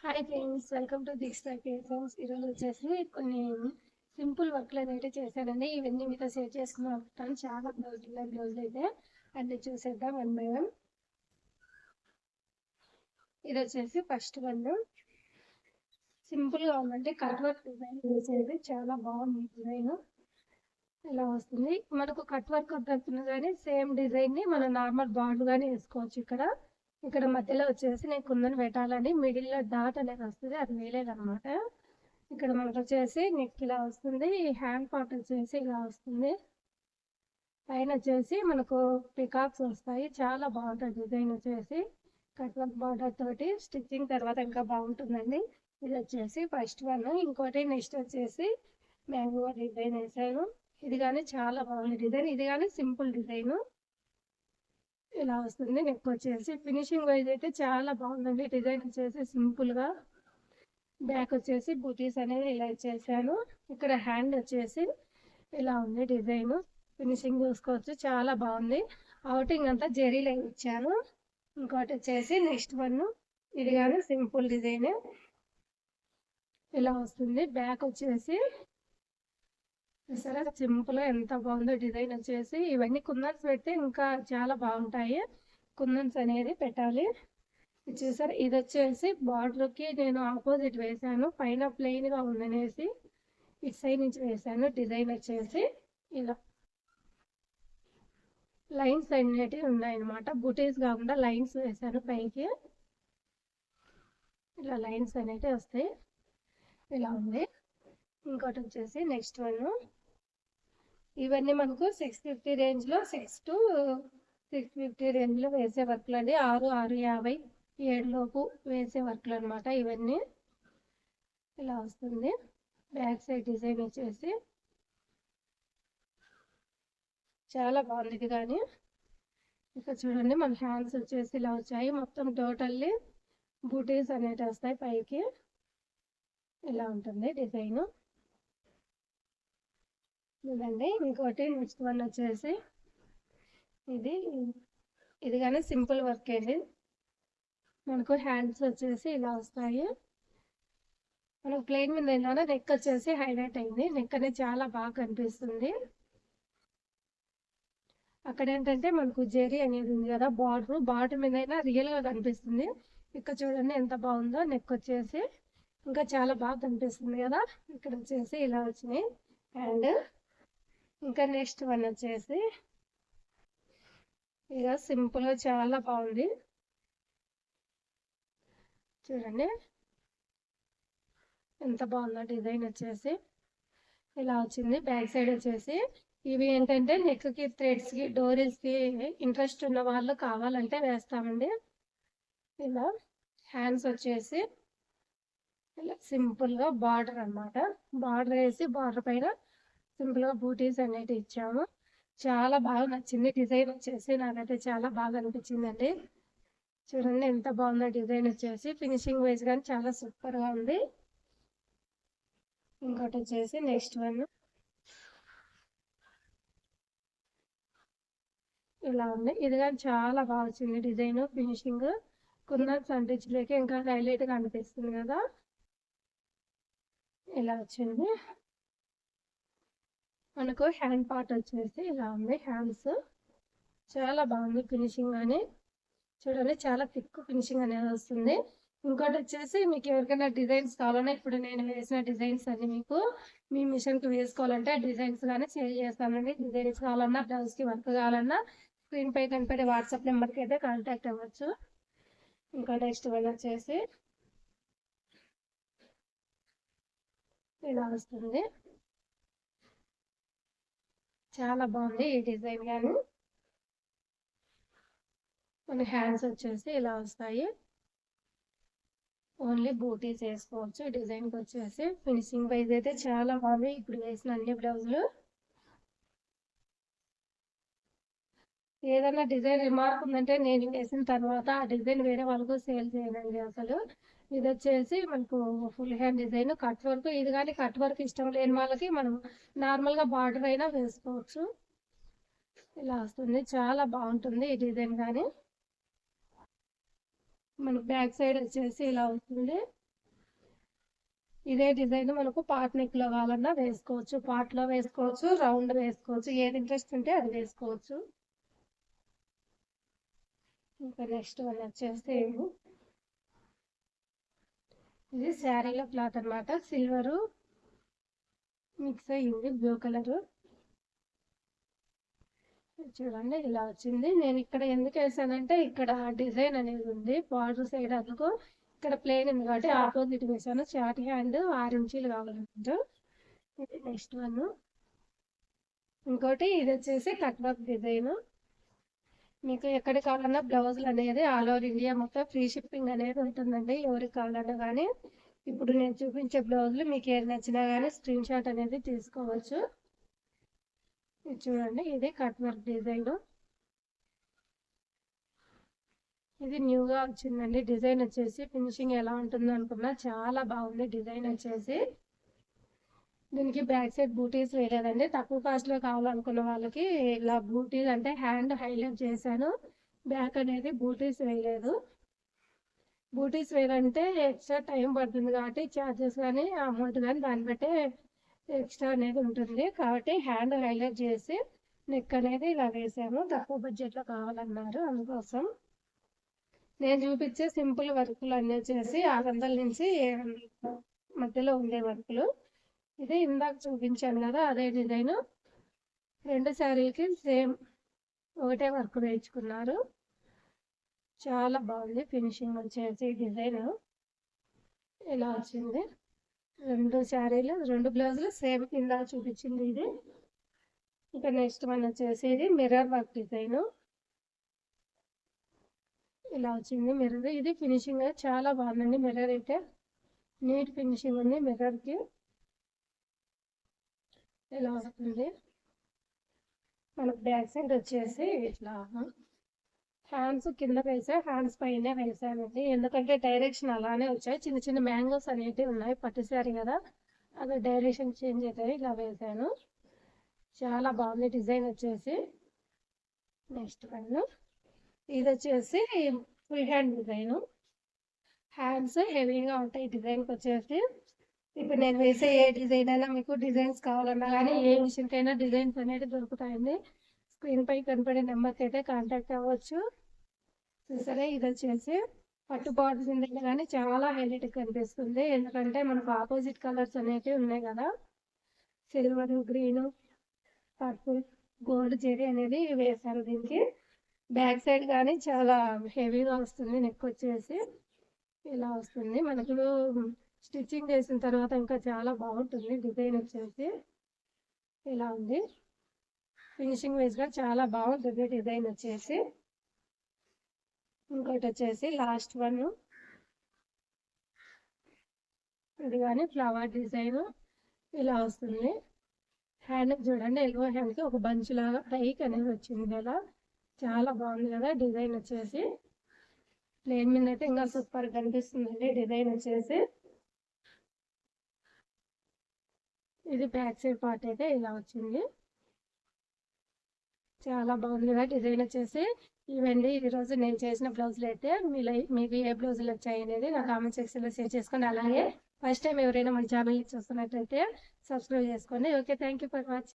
Hi friends, welcome to Deeksha creations. ఈరోజు వచ్చేసి కొన్ని సింపుల్ వర్క్లు అయితే చేశానండి. ఇవన్నీ మీతో షేర్ చేసుకున్నాను. చాలా బ్లౌజులు అయితే అన్ని చూసేద్దాం వన్ బై వన్. ఇది వచ్చేసి ఫస్ట్ వన్. సింపుల్గా ఉందంటే కట్ వర్క్ డిజైన్ చేసేది చాలా బాగుంది. డిజైన్ ఇలా వస్తుంది. మనకు కట్ వర్క్ వద్దనుకున్నా కానీ సేమ్ డిజైన్ని మనం నార్మల్ బార్డర్ కానీ వేసుకోవచ్చు. ఇక్కడ మధ్యలో వచ్చేసి నేను కుందన్ పెట్టాలని మిడిల్లో డాట్ అనేది వస్తుంది, అది వేయలేదన్నమాట. ఇక్కడ మనకు వచ్చేసి నెక్ ఇలా వస్తుంది, హ్యాండ్ పార్ట్ వచ్చేసి ఇలా వస్తుంది, పైన వచ్చేసి మనకు పికాక్స్ వస్తాయి. చాలా బాగుంటుంది డిజైన్ వచ్చేసి కట్ వర్క్ బార్డర్ తోటి. స్టిచ్చింగ్ తర్వాత ఇంకా బాగుంటుందండి. ఇది వచ్చేసి ఫస్ట్ వన్. ఇంకోటి నెక్స్ట్ వచ్చేసి మ్యాంగో డిజైన్ వేసాను. ఇది కానీ చాలా బాగుంది డిజైన్. ఇది కానీ సింపుల్ డిజైన్ ఇలా వస్తుంది. నెక్ వచ్చేసి ఫినిషింగ్ వైజ్ అయితే చాలా బాగుందండి. డిజైన్ వచ్చేసి సింపుల్ గా, బ్యాక్ వచ్చేసి బూటీస్ అనేది ఇలా ఇచ్చేసాను. ఇక్కడ హ్యాండ్ వచ్చేసి ఇలా ఉంది డిజైన్. ఫినిషింగ్ చూసుకోవచ్చు, చాలా బాగుంది. అవుటింగ్ అంతా జెరీలో ఇచ్చాను. ఇంకోటి వచ్చేసి నెక్స్ట్ వన్. ఇది కానీ సింపుల్ డిజైన్ ఇలా వస్తుంది. బ్యాక్ వచ్చేసి సరే సింపుల్ గా ఎంత బాగుందో డిజైన్ వచ్చేసి. ఇవన్నీ కుందన్స్ పెడితే ఇంకా చాలా బాగుంటాయి. కుందన్స్ అనేది పెట్టాలి. చూసారు, ఇది వచ్చేసి బార్డర్ కి నేను ఆపోజిట్ వేసాను. పైన ప్లెయిన్ గా ఉందనేసి ఇటు సైడ్ నుంచి వేసాను. డిజైన్ వచ్చేసి ఇలా లైన్స్ అనేటివి ఉన్నాయన్నమాట. బుటీస్ కాకుండా లైన్స్ వేసాను పైకి. ఇలా లైన్స్ అనేవి వస్తాయి. ఇలా ఉంది. ఇంకోటి వచ్చేసి నెక్స్ట్ వన్. ఇవన్నీ మనకు 650 రేంజ్ లో, 6 to 650 రేంజ్ లో వేసే వర్క్లు అండి. 650 7 లోపు వేసే వర్క్లు అనమాట ఇవన్నీ. ఇలా వస్తుంది. బ్యాక్ సైడ్ డిజైన్ వచ్చేసి చాలా బాగుంది. ఇది కానీ ఇక్కడ చూడండి, మన హ్యాండ్స్ వచ్చేసి ఇలా వచ్చాయి. మొత్తం టోటల్లీ బూటీస్ అనేవి వస్తాయి పైకి. ఇలా ఉంటుంది డిజైన్. ఇదండి. ఇంకోటి నెక్స్ట్ వన్ వచ్చేసి ఇది కానీ సింపుల్ వర్క్ అండి. మనకు హ్యాండ్స్ వచ్చేసి ఇలా వస్తాయి. మనకు ప్లెయిన్ మీద అయినా నెక్ వచ్చేసి హైలైట్ అయింది. నెక్ అనేది చాలా బాగా కనిపిస్తుంది. అక్కడ ఏంటంటే మనకు జెరీ అనేది ఉంది కదా, బార్డర్ మీద అయినా రియల్ గా కనిపిస్తుంది. ఇక్కడ చూడండి ఎంత బాగుందో. నెక్ వచ్చేసి ఇంకా చాలా బాగా కనిపిస్తుంది కదా. ఇక్కడ వచ్చేసి ఇలా వచ్చినాయి. అండ్ ఇంకా నెక్స్ట్ వన్ వచ్చేసి ఇక సింపుల్ గా చాలా బాగుంది. చూడండి ఎంత బాగుందో డిజైన్ వచ్చేసి ఇలా వచ్చింది. బ్యాక్ సైడ్ వచ్చేసి ఇవి ఏంటంటే నెక్ కి, థ్రెడ్స్ కి, డోరీస్ కి ఇంట్రెస్ట్ ఉన్న వాళ్ళు కావాలంటే వేస్తామండి. ఇలా హ్యాండ్స్ వచ్చేసి ఇలా సింపుల్ గా బార్డర్ అన్నమాట. బార్డర్ వేసి బార్డర్ పైన సింపుల్ గా బూటీస్ అనేవి ఇచ్చాము. చాలా బాగా నచ్చింది డిజైన్ వచ్చేసి. నాకైతే చాలా బాగా అనిపించిందండి. చూడండి ఎంత బాగుందో డిజైన్ వచ్చేసి. ఫినిషింగ్ వైజ్ కానీ చాలా సూపర్ గా ఉంది. ఇంకోటి వచ్చేసి నెక్స్ట్ వన్. ఇలా ఉంది. ఇది కానీ చాలా బాగా వచ్చింది డిజైన్. ఫినిషింగ్ కుందన్స్ అంటించలేక ఇంకా హైలైట్ గా అనిపిస్తుంది కదా. ఇలా వచ్చింది. మనకు హ్యాండ్ పార్ట్ వచ్చేసి ఇలా ఉంది. హ్యాండ్స్ చాలా బాగుంది ఫినిషింగ్ అని. చూడండి చాలా థిక్ ఫినిషింగ్ అనేది వస్తుంది. ఇంకోటి వచ్చేసి మీకు ఎవరికైనా డిజైన్స్ కావాలన్నా, ఇప్పుడు నేను వేసిన డిజైన్స్ అన్ని మీకు మీ మిషన్కి వేసుకోవాలంటే డిజైన్స్ కానీ షేర్ చేస్తానండి. డిజైన్స్ కావాలన్నా, బ్లౌజ్కి వర్క్ కావాలన్నా స్క్రీన్ పై కనిపెట్టే వాట్సాప్ నెంబర్కి అయితే కాంటాక్ట్ అవ్వచ్చు. ఇంకా నెక్స్ట్ వన్ వచ్చేసి ఇలా వస్తుంది. చాలా బాగుంది ఈ డిజైన్ కానీ. మన హ్యాండ్స్ వచ్చేసి ఇలా వస్తాయి. ఓన్లీ బూటీస్ వేసుకోవచ్చు. డిజైన్కి వచ్చేసి ఫినిషింగ్ వైజ్ అయితే చాలా బాగుంది. ఇప్పుడు వేసిన అన్ని బ్లౌజులు. ఏదైనా డిజైన్ రిమార్క్ ఉందంటే నేను వేసిన తర్వాత ఆ డిజైన్ వేరే వాళ్ళకు సేల్ చేయనండి అసలు. ఇది వచ్చేసి మనకు full hand design, cut work. ఇది కానీ కట్ వర్క్ ఇష్టం లేని వాళ్ళకి మనం నార్మల్ గా బార్డర్ అయినా వేసుకోవచ్చు. ఇలా వస్తుంది. చాలా బాగుంటుంది ఈ డిజైన్ కానీ. మనకు బ్యాక్ సైడ్ వచ్చేసి ఇలా వస్తుంది. ఇదే డిజైన్ మనకు పార్ట్ నెక్ లో కావాలన్నా వేసుకోవచ్చు, పార్ట్ లో వేసుకోవచ్చు, రౌండ్ వేసుకోవచ్చు, ఏది ఇంట్రెస్ట్ ఉంటే అది వేసుకోవచ్చు. ఇంకా నెక్స్ట్ వన్ వచ్చేసి ఇది శారీలో క్లాత్ అనమాట, సిల్వరు మిక్స్ అయ్యింది, బ్లూ కలర్. చూడండి ఇలా వచ్చింది. నేను ఇక్కడ ఎందుకు వేసానంటే ఇక్కడ డిజైన్ అనేది ఉంది బార్డర్ సైడ్, అందుకు ఇక్కడ ప్లేన్ ఉంది కాబట్టి ఆపోజిట్ వేసాను. చాట్ హ్యాండ్ 6 ఇంచీలు కావాలన్నమాట. ఇది నెక్స్ట్ వన్. ఇంకోటి ఇది వచ్చేసి కట్ వర్క్ డిజైన్. మీకు ఎక్కడికి కావాలన్నా బ్లౌజులు అనేది ఆల్ ఓవర్ ఇండియా మొత్తం ఫ్రీ షిప్పింగ్ అనేది ఉంటుందండి, ఎవరికి కావాలన్నా కానీ. ఇప్పుడు నేను చూపించే బ్లౌజులు మీకు ఏది నచ్చినా కానీ స్క్రీన్ షాట్ అనేది తీసుకోవచ్చు. ఇది చూడండి, ఇది కట్ వర్క్ డిజైన్. ఇది న్యూగా వచ్చిందండి డిజైన్ వచ్చేసి. ఫినిషింగ్ ఎలా ఉంటుందో అనుకున్నా, చాలా బాగుంది డిజైన్ వచ్చేసి. దీనికి బ్యాక్ సైడ్ బూటీస్ వేయలేదండి, తక్కువ కాస్ట్లో కావాలనుకున్న వాళ్ళకి ఇలా బూటీస్ అంటే హ్యాండ్ హైలైట్ చేశాను, బ్యాక్ అనేది బూటీస్ వేయలేదు. బూటీస్ వేయాలంటే ఎక్స్ట్రా టైం పడుతుంది కాబట్టి ఛార్జెస్ కానీ అమౌంట్ కానీ దాన్ని బట్టే ఎక్స్ట్రా అనేది ఉంటుంది. కాబట్టి హ్యాండ్ హైలైట్ చేసి నెక్ అనేది ఇలా వేసాము, తక్కువ బడ్జెట్లో కావాలన్నారు, అందుకోసం. నేను చూపించే సింపుల్ వర్కులు అన్నీ వచ్చేసి 600 నుంచి 700 మధ్యలో ఉండే వర్కులు. ఇది ఇందాక చూపించాను కదా అదే డిజైన్, 2 శారీలకి సేమ్ ఒకటే వర్క్ వేయించుకున్నారు. చాలా బాగుంది ఫినిషింగ్ వచ్చేసి. డిజైన్ ఇలా వచ్చింది. 2 శారీలు 2 బ్లౌజులు సేమ్ కింద చూపించింది ఇది. ఇక నెక్స్ట్ వన్ వచ్చేసి ఇది మిర్రర్ వర్క్ డిజైన్. ఇలా వచ్చింది మిర్రర్. ఇది ఫినిషింగ్ చాలా బాగుందండి, మిర్రర్ అయితే నీట్ ఫినిషింగ్ ఉంది మిర్రర్కి. ఇలా వస్తుంది. మనకు బ్యాక్ సైడ్ వచ్చేసి ఇట్లా హ్యాండ్స్ కింద వేసా, హ్యాండ్స్ పైన వేసానండి, ఎందుకంటే డైరెక్షన్ అలానే వచ్చాయి. చిన్న చిన్న మ్యాంగోస్ అనేవి ఉన్నాయి, పట్టు శారీ కదా, అది డైరెక్షన్ చేంజ్ అవుతాయి. ఇలా వేసాను, చాలా బాగుంది డిజైన్ వచ్చేసి. నెక్స్ట్ వన్ ఇది వచ్చేసి ఫుల్ హ్యాండ్ డిజైన్. హ్యాండ్స్ హెవీగా ఉంటాయి డిజైన్కి వచ్చేసి. ఇప్పుడు నేను వేసే ఏ డిజైన్ అయినా మీకు డిజైన్స్ కావాలన్నా కానీ ఏ మిషన్కైనా డిజైన్స్ అనేవి దొరుకుతాయండి. స్క్రీన్ పై కనపడే నెంబర్కి అయితే కాంటాక్ట్ అవ్వచ్చు. సరే, ఇది వచ్చేసి పట్టు బార్డర్స్ ఉంది కానీ చాలా హైలైట్ కనిపిస్తుంది, ఎందుకంటే మనకు ఆపోజిట్ కలర్స్ అనేవి ఉన్నాయి కదా, silver, green, purple, gold zari అనేది వేసాను దీనికి. బ్యాక్ సైడ్ కానీ చాలా హెవీగా వస్తుంది, నెక్ వచ్చేసి ఇలా వస్తుంది. మనకు స్టిచ్చింగ్ చేసిన తర్వాత ఇంకా చాలా బాగుంటుంది డిజైన్ వచ్చేసి. ఇలా ఉంది ఫినిషింగ్ వైజ్గా చాలా బాగుంటుంది డిజైన్ వచ్చేసి. ఇంకోటి వచ్చేసి లాస్ట్ వన్, ఇది కానీ ఫ్లవర్ డిజైన్ ఇలా వస్తుంది. హ్యాండ్ చూడండి, ఎల్బో హ్యాండ్కి ఒక బంచ్ లాగా పైకి అనేది వచ్చింది కదా, చాలా బాగుంది కదా డిజైన్ వచ్చేసి. ప్లేన్ మీద అయితే ఇంకా సూపర్ కనిపిస్తుందండి డిజైన్ వచ్చేసి. ఇది బ్యాక్ సైడ్ పార్ట్ అయితే ఇలా వచ్చింది, చాలా బాగుంది కదా డిజైన్ వచ్చేసి. ఇవండి ఈరోజు నేను చేసిన బ్లౌజులు అయితే. మీకు ఏ బ్లౌజులు వచ్చాయి అనేది నా కామెంట్ సెక్షన్లో షేర్ చేసుకోండి. అలాగే ఫస్ట్ టైం ఎవరైనా మన ఛానల్ని చూస్తున్నట్లయితే సబ్స్క్రైబ్ చేసుకోండి. Okay, thank you for watching.